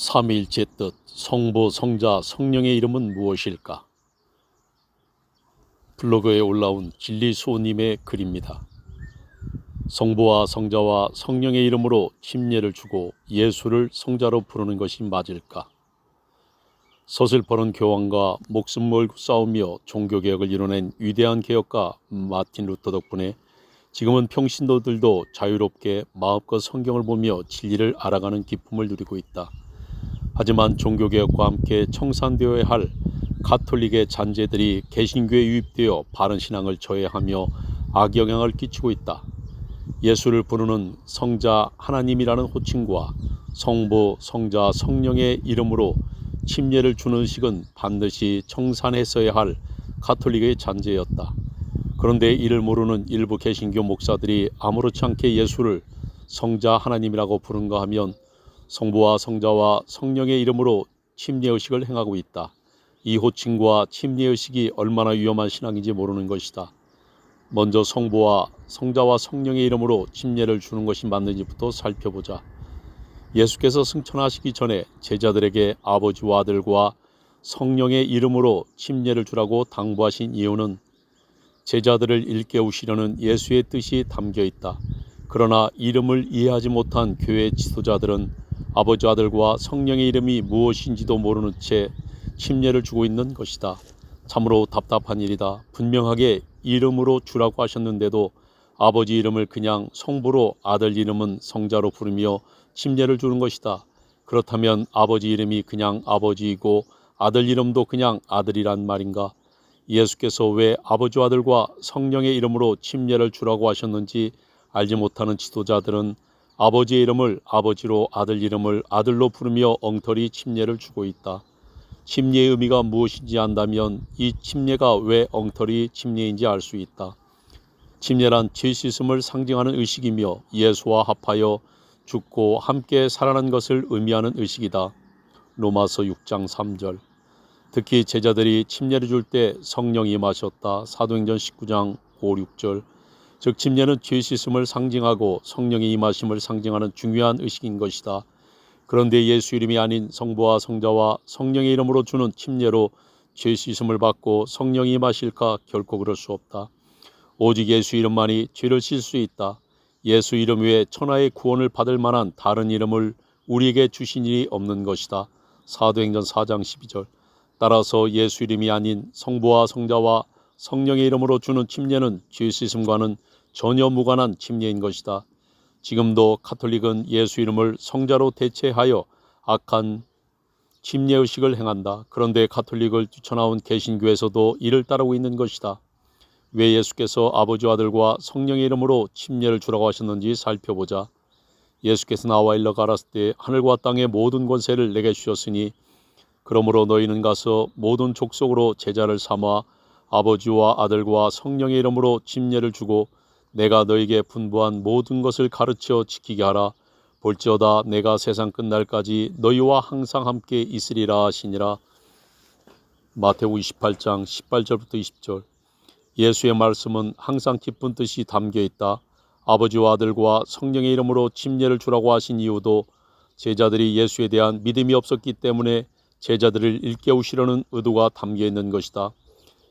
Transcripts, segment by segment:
삼위일체 뜻 성부, 성자, 성령의 이름은 무엇일까? 블로그에 올라온 진리수호님의 글입니다. 성부와 성자와 성령의 이름으로 침례를 주고 예수를 성자로 부르는 것이 맞을까? 서슬퍼런 교황과 목숨 걸고 싸우며 종교개혁을 이뤄낸 위대한 개혁가 마틴 루터 덕분에 지금은 평신도들도 자유롭게 마음껏 성경을 보며 진리를 알아가는 기쁨을 누리고 있다. 하지만 종교개혁과 함께 청산되어야 할 가톨릭의 잔재들이 개신교에 유입되어 바른 신앙을 저해하며 악영향을 끼치고 있다. 예수를 부르는 성자 하나님이라는 호칭과 성부, 성자, 성령의 이름으로 침례를 주는 의식은 반드시 청산했어야 할 가톨릭의 잔재였다. 그런데 이를 모르는 일부 개신교 목사들이 아무렇지 않게 예수를 성자 하나님이라고 부른가 하면 성부와 성자와 성령의 이름으로 침례의식을 행하고 있다. 이 호칭과 침례의식이 얼마나 위험한 신앙인지 모르는 것이다. 먼저 성부와 성자와 성령의 이름으로 침례를 주는 것이 맞는지부터 살펴보자. 예수께서 승천하시기 전에 제자들에게 아버지와 아들과 성령의 이름으로 침례를 주라고 당부하신 이유는 제자들을 일깨우시려는 예수의 뜻이 담겨 있다. 그러나 이름을 이해하지 못한 교회 지도자들은 아버지, 아들과 성령의 이름이 무엇인지도 모르는 채 침례를 주고 있는 것이다. 참으로 답답한 일이다. 분명하게 이름으로 주라고 하셨는데도 아버지 이름을 그냥 성부로, 아들 이름은 성자로 부르며 침례를 주는 것이다. 그렇다면 아버지 이름이 그냥 아버지이고 아들 이름도 그냥 아들이란 말인가? 예수께서 왜 아버지와 아들과 성령의 이름으로 침례를 주라고 하셨는지 알지 못하는 지도자들은 아버지의 이름을 아버지로, 아들 이름을 아들로 부르며 엉터리 침례를 주고 있다. 침례의 의미가 무엇인지 안다면 이 침례가 왜 엉터리 침례인지 알 수 있다. 침례란 죄 씻음을 상징하는 의식이며 예수와 합하여 죽고 함께 살아난 것을 의미하는 의식이다. 로마서 6장 3절. 특히 제자들이 침례를 줄 때 성령이 임하셨다. 사도행전 19장 5, 6절. 즉 침례는 죄 씻음을 상징하고 성령의 임하심을 상징하는 중요한 의식인 것이다. 그런데 예수 이름이 아닌 성부와 성자와 성령의 이름으로 주는 침례로 죄 씻음을 받고 성령이 임하실까? 결코 그럴 수 없다. 오직 예수 이름만이 죄를 씻을 수 있다. 예수 이름 외에 천하의 구원을 받을 만한 다른 이름을 우리에게 주신 일이 없는 것이다. 사도행전 4장 12절. 따라서 예수 이름이 아닌 성부와 성자와 성령의 이름으로 주는 침례는 죄 씻음과는 전혀 무관한 침례인 것이다. 지금도 가톨릭은 예수 이름을 성자로 대체하여 악한 침례의식을 행한다. 그런데 가톨릭을 뛰쳐나온 개신교에서도 이를 따르고 있는 것이다. 왜 예수께서 아버지와 아들과 성령의 이름으로 침례를 주라고 하셨는지 살펴보자. 예수께서 나와 일러 가라사대 때 하늘과 땅의 모든 권세를 내게 주셨으니 그러므로 너희는 가서 모든 족속으로 제자를 삼아 아버지와 아들과 성령의 이름으로 침례를 주고 내가 너희에게 분부한 모든 것을 가르쳐 지키게 하라. 볼지어다 내가 세상 끝날까지 너희와 항상 함께 있으리라 하시니라. 마태복음 28장 18절부터 20절. 예수의 말씀은 항상 깊은 뜻이 담겨 있다. 아버지와 아들과 성령의 이름으로 침례를 주라고 하신 이유도 제자들이 예수에 대한 믿음이 없었기 때문에 제자들을 일깨우시려는 의도가 담겨 있는 것이다.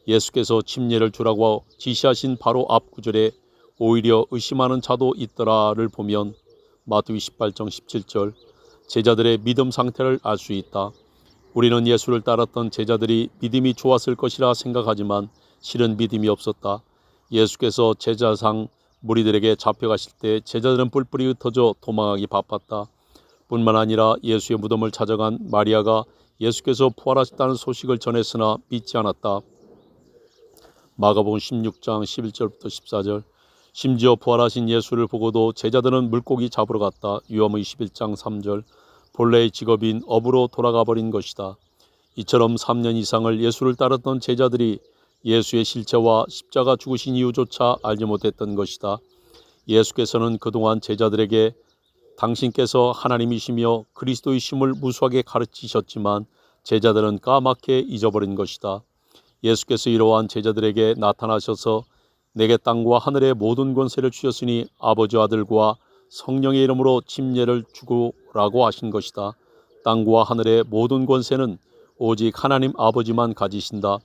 예수께서 침례를 주라고 지시하신 바로 앞 구절에 오히려 의심하는 자도 있더라를 보면 마태복음 28장 17절 제자들의 믿음 상태를 알 수 있다. 우리는 예수를 따랐던 제자들이 믿음이 좋았을 것이라 생각하지만 실은 믿음이 없었다. 예수께서 제자상 무리들에게 잡혀가실 때 제자들은 뿔뿔이 흩어져 도망하기 바빴다. 뿐만 아니라 예수의 무덤을 찾아간 마리아가 예수께서 부활하셨다는 소식을 전했으나 믿지 않았다. 마가복음 16장 11절부터 14절. 심지어 부활하신 예수를 보고도 제자들은 물고기 잡으러 갔다. 요한복음 21장 3절. 본래의 직업인 어부로 돌아가 버린 것이다. 이처럼 3년 이상을 예수를 따랐던 제자들이 예수의 실체와 십자가 죽으신 이유조차 알지 못했던 것이다. 예수께서는 그동안 제자들에게 당신께서 하나님이시며 그리스도이심을 무수하게 가르치셨지만 제자들은 까맣게 잊어버린 것이다. 예수께서 이러한 제자들에게 나타나셔서 내게 땅과 하늘의 모든 권세를 주셨으니 아버지와 아들과 성령의 이름으로 침례를 주고라고 하신 것이다. 땅과 하늘의 모든 권세는 오직 하나님 아버지만 가지신다.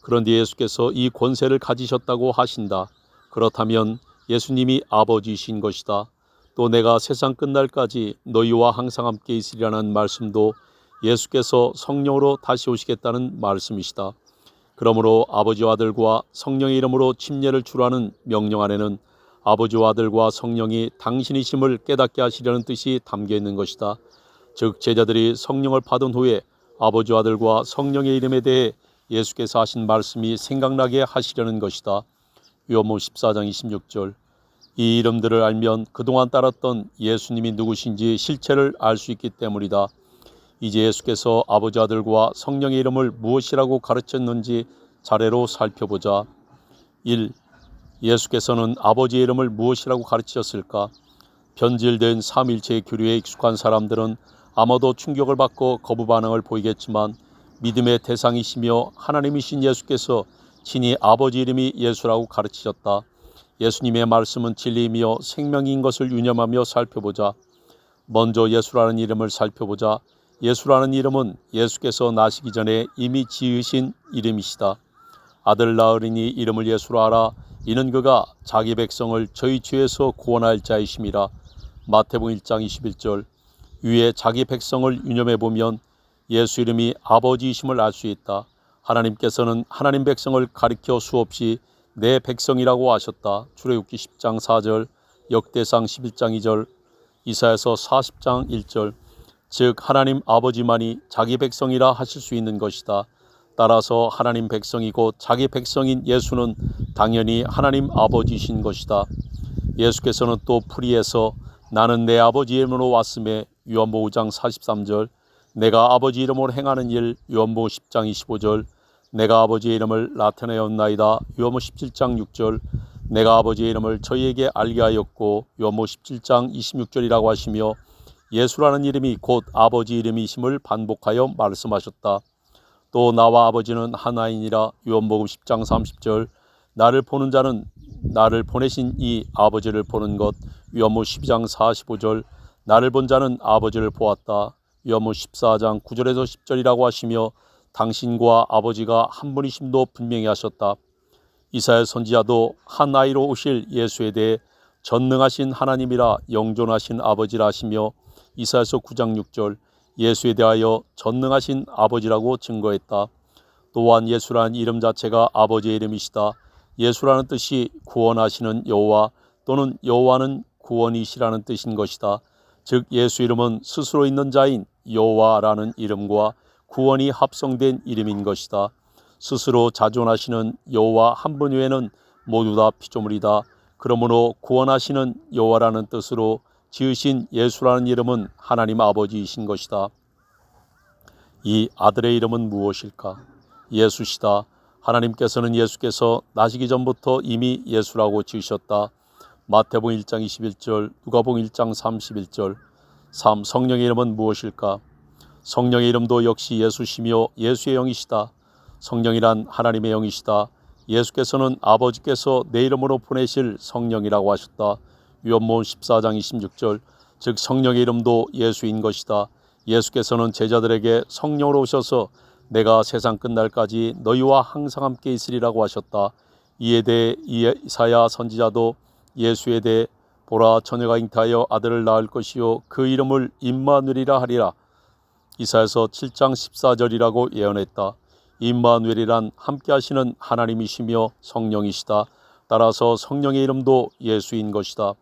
그런데 예수께서 이 권세를 가지셨다고 하신다. 그렇다면 예수님이 아버지이신 것이다. 또 내가 세상 끝날까지 너희와 항상 함께 있으리라는 말씀도 예수께서 성령으로 다시 오시겠다는 말씀이시다. 그러므로 아버지와 아들과 성령의 이름으로 침례를 주라는 명령 안에는 아버지와 아들과 성령이 당신이심을 깨닫게 하시려는 뜻이 담겨 있는 것이다. 즉 제자들이 성령을 받은 후에 아버지와 아들과 성령의 이름에 대해 예수께서 하신 말씀이 생각나게 하시려는 것이다. 요한복음 14장 26절. 이 이름들을 알면 그동안 따랐던 예수님이 누구신지 실체를 알 수 있기 때문이다. 이제 예수께서 아버지 아들과 성령의 이름을 무엇이라고 가르쳤는지 차례로 살펴보자. 1. 예수께서는 아버지의 이름을 무엇이라고 가르치셨을까? 변질된 삼위일체의 교류에 익숙한 사람들은 아마도 충격을 받고 거부 반응을 보이겠지만 믿음의 대상이시며 하나님이신 예수께서 친히 아버지 이름이 예수라고 가르치셨다. 예수님의 말씀은 진리이며 생명인 것을 유념하며 살펴보자. 먼저 예수라는 이름을 살펴보자. 예수라는 이름은 예수께서 나시기 전에 이미 지으신 이름이시다. 아들 낳으리니 이름을 예수라 하라. 이는 그가 자기 백성을 저희 죄에서 구원할 자이심이라. 마태복음 1장 21절. 위에 자기 백성을 유념해 보면 예수 이름이 아버지이심을 알 수 있다. 하나님께서는 하나님 백성을 가리켜 수없이 내 백성이라고 하셨다. 출애굽기 10장 4절, 역대상 11장 2절, 이사야서 40장 1절. 즉 하나님 아버지만이 자기 백성이라 하실 수 있는 것이다. 따라서 하나님 백성이고 자기 백성인 예수는 당연히 하나님 아버지이신 것이다. 예수께서는 또 풀이에서 나는 내 아버지 이름으로 왔음에 요한복음 5장 43절, 내가 아버지 이름으로 행하는 일 요한복음 10장 25절, 내가 아버지의 이름을 나타내었나이다 요한복음 17장 6절, 내가 아버지의 이름을 저희에게 알게 하였고 요한복음 17장 26절이라고 하시며 예수라는 이름이 곧 아버지 이름이심을 반복하여 말씀하셨다. 또 나와 아버지는 하나이니라 요한복음 10장 30절, 나를 보는 자는 나를 보내신 이 아버지를 보는 것 요한복음 12장 45절, 나를 본 자는 아버지를 보았다 요한복음 14장 9절에서 10절이라고 하시며 당신과 아버지가 한 분이심도 분명히 하셨다. 이사야 선지자도 한 아이로 오실 예수에 대해 전능하신 하나님이라 영존하신 아버지라 하시며 이사야서 9장 6절 예수에 대하여 전능하신 아버지라고 증거했다. 또한 예수라는 이름 자체가 아버지의 이름이시다. 예수라는 뜻이 구원하시는 여호와 또는 여호와는 구원이시라는 뜻인 것이다. 즉 예수 이름은 스스로 있는 자인 여호와라는 이름과 구원이 합성된 이름인 것이다. 스스로 자존하시는 여호와 한 분 외에는 모두 다 피조물이다. 그러므로 구원하시는 여호와라는 뜻으로 지으신 예수라는 이름은 하나님 아버지이신 것이다. 이 아들의 이름은 무엇일까? 예수시다. 하나님께서는 예수께서 나시기 전부터 이미 예수라고 지으셨다. 마태복음 1장 21절, 누가복음 1장 31절. 3. 성령의 이름은 무엇일까? 성령의 이름도 역시 예수시며 예수의 영이시다. 성령이란 하나님의 영이시다. 예수께서는 아버지께서 내 이름으로 보내실 성령이라고 하셨다. 요한복음 14장 26절. 즉 성령의 이름도 예수인 것이다. 예수께서는 제자들에게 성령으로 오셔서 내가 세상 끝날까지 너희와 항상 함께 있으리라고 하셨다. 이에 대해 이사야 선지자도 예수에 대해 보라 처녀가 잉태하여 아들을 낳을 것이요 그 이름을 임마누엘이라 하리라. 이사야서 7장 14절이라고 예언했다. 임마누엘이란 함께 하시는 하나님이시며 성령이시다. 따라서 성령의 이름도 예수인 것이다.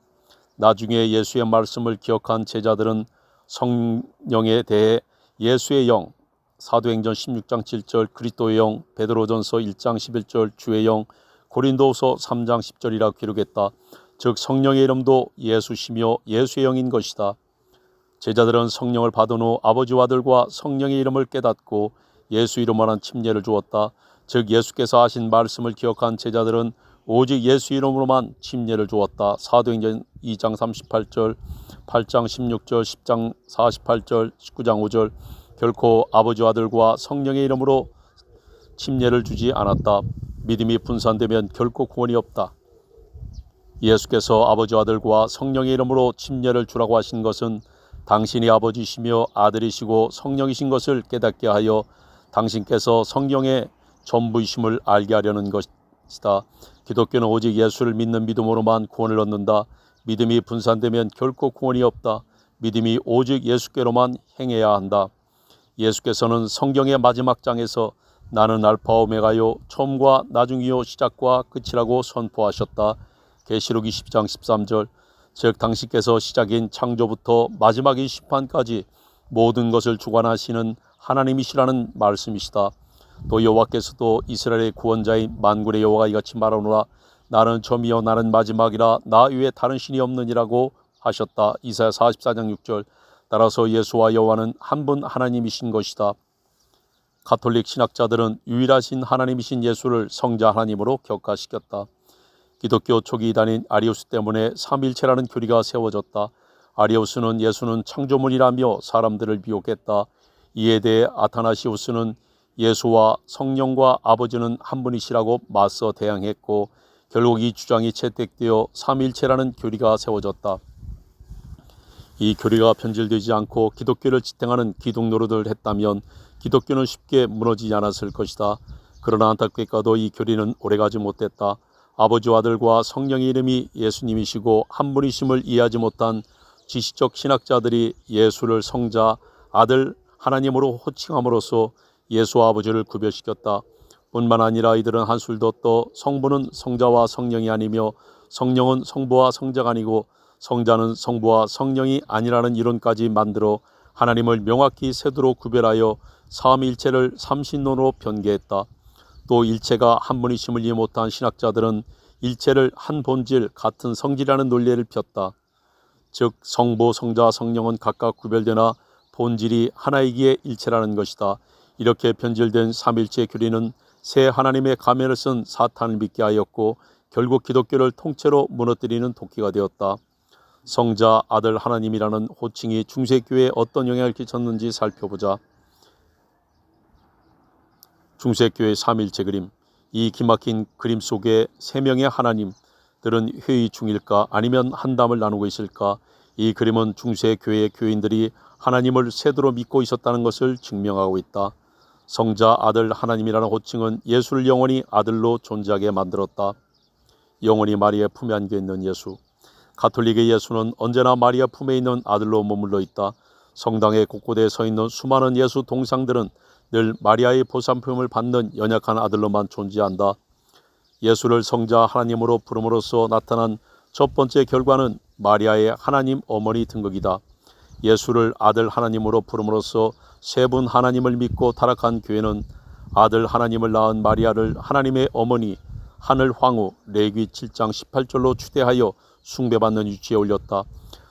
나중에 예수의 말씀을 기억한 제자들은 성령에 대해 예수의 영, 사도행전 16장 7절, 그리스도의 영, 베드로전서 1장 11절, 주의 영, 고린도후서 3장 10절이라 기록했다. 즉 성령의 이름도 예수시며 예수의 영인 것이다. 제자들은 성령을 받은 후 아버지와 아들과 성령의 이름을 깨닫고 예수 이름으로만 침례를 주었다. 즉 예수께서 하신 말씀을 기억한 제자들은 오직 예수 이름으로만 침례를 주었다. 사도행전 2장 38절, 8장 16절, 10장 48절, 19장 5절. 결코 아버지와 아들과 성령의 이름으로 침례를 주지 않았다. 믿음이 분산되면 결코 구원이 없다. 예수께서 아버지와 아들과 성령의 이름으로 침례를 주라고 하신 것은 당신이 아버지시며 아들이시고 성령이신 것을 깨닫게 하여 당신께서 성령의 전부이심을 알게 하려는 것이다. 기독교는 오직 예수를 믿는 믿음으로만 구원을 얻는다. 믿음이 분산되면 결코 구원이 없다. 믿음이 오직 예수께로만 행해야 한다. 예수께서는 성경의 마지막 장에서 나는 알파와 오메가요 처음과 나중이요 시작과 끝이라고 선포하셨다. 계시록 20장 13절. 즉 당신께서 시작인 창조부터 마지막인 심판까지 모든 것을 주관하시는 하나님이시라는 말씀이시다. 또 여호와께서도 이스라엘의 구원자인 만군의 여호와가 이같이 말하노라. 나는 처음이요 나는 마지막이라 나 외에 다른 신이 없느니라고 하셨다. 이사야 44장 6절. 따라서 예수와 여호와는 한 분 하나님이신 것이다. 가톨릭 신학자들은 유일하신 하나님이신 예수를 성자 하나님으로 격화시켰다. 기독교 초기 이단인 아리우스 때문에 삼일체라는 교리가 세워졌다. 아리우스는 예수는 창조물이라며 사람들을 미혹했다. 이에 대해 아타나시우스는 예수와 성령과 아버지는 한 분이시라고 맞서 대항했고 결국 이 주장이 채택되어 삼일체라는 교리가 세워졌다. 이 교리가 변질되지 않고 기독교를 지탱하는 기독노릇을 했다면 기독교는 쉽게 무너지지 않았을 것이다. 그러나 안타깝게도 이 교리는 오래가지 못했다. 아버지와 아들과 성령의 이름이 예수님이시고 한 분이심을 이해하지 못한 지식적 신학자들이 예수를 성자, 아들, 하나님으로 호칭함으로써 예수와 아버지를 구별시켰다. 뿐만 아니라 이들은 한술 더 떠 성부는 성자와 성령이 아니며 성령은 성부와 성자가 아니고 성자는 성부와 성령이 아니라는 이론까지 만들어 하나님을 명확히 세도로 구별하여 삼위일체를 삼신론으로 변개했다. 또 일체가 한 분이심을 이해 못한 신학자들은 일체를 한 본질, 같은 성질이라는 논리를 폈다. 즉 성부, 성자, 성령은 각각 구별되나 본질이 하나이기에 일체라는 것이다. 이렇게 변질된 삼일체 교리는 새 하나님의 가면을 쓴 사탄을 믿게 하였고 결국 기독교를 통째로 무너뜨리는 도끼가 되었다. 성자, 아들, 하나님이라는 호칭이 중세교회에 어떤 영향을 끼쳤는지 살펴보자. 중세교회 삼일체 그림. 이 기막힌 그림 속에 세 명의 하나님들은 회의 중일까 아니면 한담을 나누고 있을까? 이 그림은 중세교회의 교인들이 하나님을 세도로 믿고 있었다는 것을 증명하고 있다. 성자, 아들, 하나님이라는 호칭은 예수를 영원히 아들로 존재하게 만들었다. 영원히 마리아의 품에 안겨 있는 예수. 가톨릭의 예수는 언제나 마리아 품에 있는 아들로 머물러 있다. 성당의 곳곳에 서 있는 수많은 예수 동상들은 늘 마리아의 보살핌을 받는 연약한 아들로만 존재한다. 예수를 성자 하나님으로 부름으로써 나타난 첫 번째 결과는 마리아의 하나님 어머니 등극이다. 예수를 아들 하나님으로 부름으로써 세 분 하나님을 믿고 타락한 교회는 아들 하나님을 낳은 마리아를 하나님의 어머니, 하늘 황후, 레위기 7장 18절로 추대하여 숭배받는 위치에 올렸다.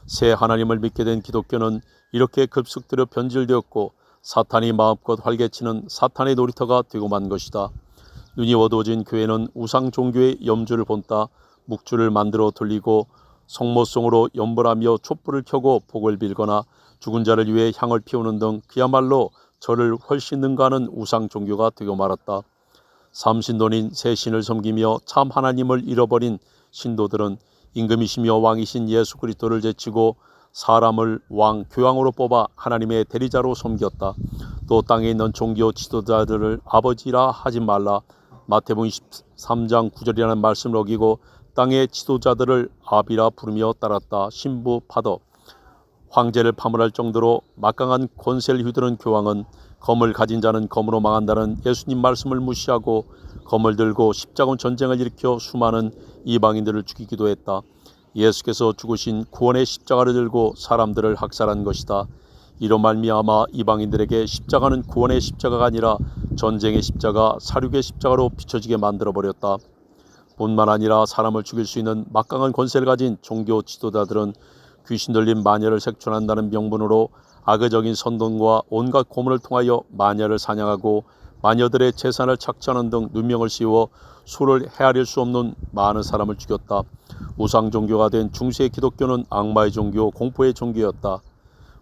새 하나님을 믿게 된 기독교는 이렇게 급속도로 변질되었고 사탄이 마음껏 활개치는 사탄의 놀이터가 되고 만 것이다. 눈이 어두워진 교회는 우상 종교의 염주를 본따 묵주를 만들어 돌리고 성모송으로 염불하며 촛불을 켜고 복을 빌거나 죽은 자를 위해 향을 피우는 등 그야말로 저를 훨씬 능가하는 우상 종교가 되고 말았다. 삼신론인 새 신을 섬기며 참 하나님을 잃어버린 신도들은 임금이시며 왕이신 예수 그리스도를 제치고 사람을 왕, 교황으로 뽑아 하나님의 대리자로 섬겼다. 또 땅에 있는 종교 지도자들을 아버지라 하지 말라. 마태복음 23장 9절이라는 말씀을 어기고 땅의 지도자들을 아비라 부르며 따랐다. 신부 파더. 황제를 파문할 정도로 막강한 권세를 휘두른 교황은 검을 가진 자는 검으로 망한다는 예수님 말씀을 무시하고 검을 들고 십자군 전쟁을 일으켜 수많은 이방인들을 죽이기도 했다. 예수께서 죽으신 구원의 십자가를 들고 사람들을 학살한 것이다. 이로 말미암아 이방인들에게 십자가는 구원의 십자가가 아니라 전쟁의 십자가, 살육의 십자가로 비춰지게 만들어버렸다. 뿐만 아니라 사람을 죽일 수 있는 막강한 권세를 가진 종교 지도자들은 귀신 들린 마녀를 색출한다는 명분으로 악의적인 선동과 온갖 고문을 통하여 마녀를 사냥하고 마녀들의 재산을 착취하는 등 누명을 씌워 수를 헤아릴 수 없는 많은 사람을 죽였다. 우상 종교가 된 중세 기독교는 악마의 종교, 공포의 종교였다.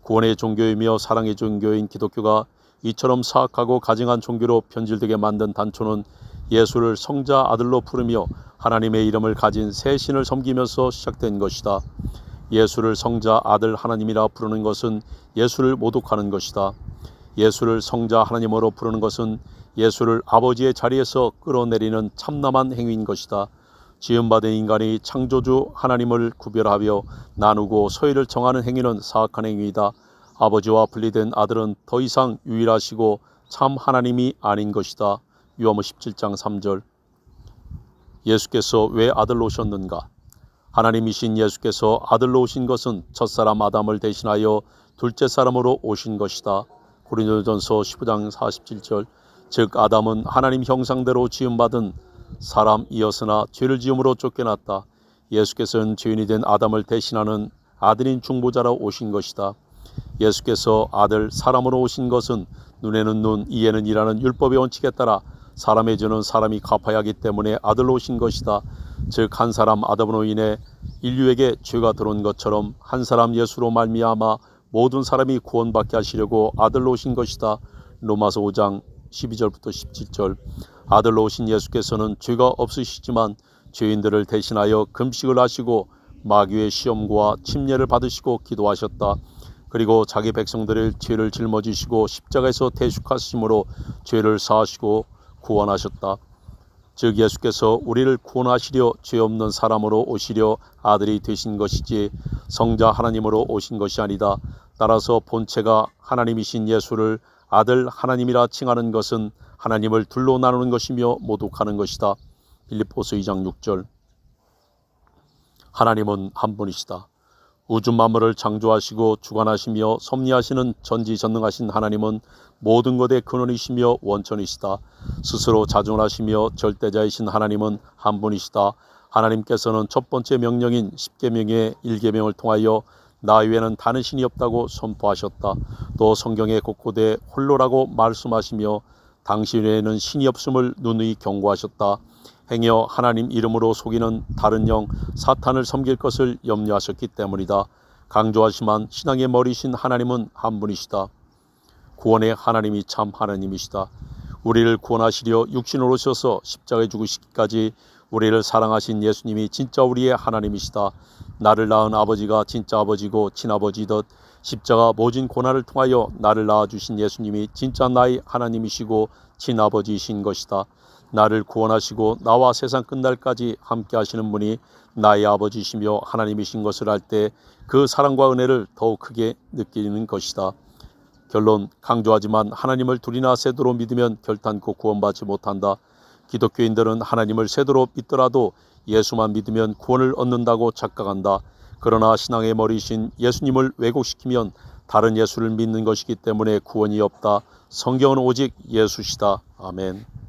구원의 종교이며 사랑의 종교인 기독교가 이처럼 사악하고 가증한 종교로 변질되게 만든 단초는 예수를 성자 아들로 부르며 하나님의 이름을 가진 새 신을 섬기면서 시작된 것이다. 예수를 성자 아들 하나님이라 부르는 것은 예수를 모독하는 것이다. 예수를 성자 하나님으로 부르는 것은 예수를 아버지의 자리에서 끌어내리는 참남한 행위인 것이다. 지음받은 인간이 창조주 하나님을 구별하며 나누고 소유를 정하는 행위는 사악한 행위이다. 아버지와 분리된 아들은 더 이상 유일하시고 참 하나님이 아닌 것이다. 요한복음 17장 3절. 예수께서 왜 아들로 오셨는가? 하나님이신 예수께서 아들로 오신 것은 첫사람 아담을 대신하여 둘째 사람으로 오신 것이다. 고린도전서 15장 47절. 즉 아담은 하나님 형상대로 지음받은 사람이었으나 죄를 지음으로 쫓겨났다. 예수께서는 죄인이 된 아담을 대신하는 아들인 중보자로 오신 것이다. 예수께서 아들 사람으로 오신 것은 눈에는 눈, 이에는 이라는 율법의 원칙에 따라 사람의 죄는 사람이 갚아야 하기 때문에 아들로 오신 것이다. 즉 한 사람 아담으로 인해 인류에게 죄가 들어온 것처럼 한 사람 예수로 말미암아 모든 사람이 구원받게 하시려고 아들로 오신 것이다. 로마서 5장 12절부터 17절. 아들로 오신 예수께서는 죄가 없으시지만 죄인들을 대신하여 금식을 하시고 마귀의 시험과 침례를 받으시고 기도하셨다. 그리고 자기 백성들의 죄를 짊어지시고 십자가에서 대속하심으로 죄를 사하시고 구원하셨다. 즉 예수께서 우리를 구원하시려 죄 없는 사람으로 오시려 아들이 되신 것이지 성자 하나님으로 오신 것이 아니다. 따라서 본체가 하나님이신 예수를 아들 하나님이라 칭하는 것은 하나님을 둘로 나누는 것이며 모독하는 것이다. 빌립보서 2장 6절. 하나님은 한 분이시다. 우주 만물을 창조하시고 주관하시며 섭리하시는 전지전능하신 하나님은 모든 것의 근원이시며 원천이시다. 스스로 자존하시며 절대자이신 하나님은 한 분이시다. 하나님께서는 첫 번째 명령인 십계명의 1계명을 통하여 나 외에는 다른 신이 없다고 선포하셨다. 또 성경에 곳곳에 홀로라고 말씀하시며 당신 외에는 신이 없음을 누누이 경고하셨다. 행여 하나님 이름으로 속이는 다른 영 사탄을 섬길 것을 염려하셨기 때문이다. 강조하지만 신앙의 머리신 하나님은 한 분이시다. 구원의 하나님이 참 하나님이시다. 우리를 구원하시려 육신으로 오셔서 십자가에 죽으시기까지 우리를 사랑하신 예수님이 진짜 우리의 하나님이시다. 나를 낳은 아버지가 진짜 아버지고 친아버지듯 십자가 모진 고난을 통하여 나를 낳아주신 예수님이 진짜 나의 하나님이시고 친아버지이신 것이다. 나를 구원하시고 나와 세상 끝날까지 함께 하시는 분이 나의 아버지이시며 하나님이신 것을 알 때 그 사랑과 은혜를 더욱 크게 느끼는 것이다. 결론, 강조하지만 하나님을 둘이나 셋으로 믿으면 결단코 구원받지 못한다. 기독교인들은 하나님을 셋으로 믿더라도 예수만 믿으면 구원을 얻는다고 착각한다. 그러나 신앙의 머리이신 예수님을 왜곡시키면 다른 예수를 믿는 것이기 때문에 구원이 없다. 성경은 오직 예수시다. 아멘.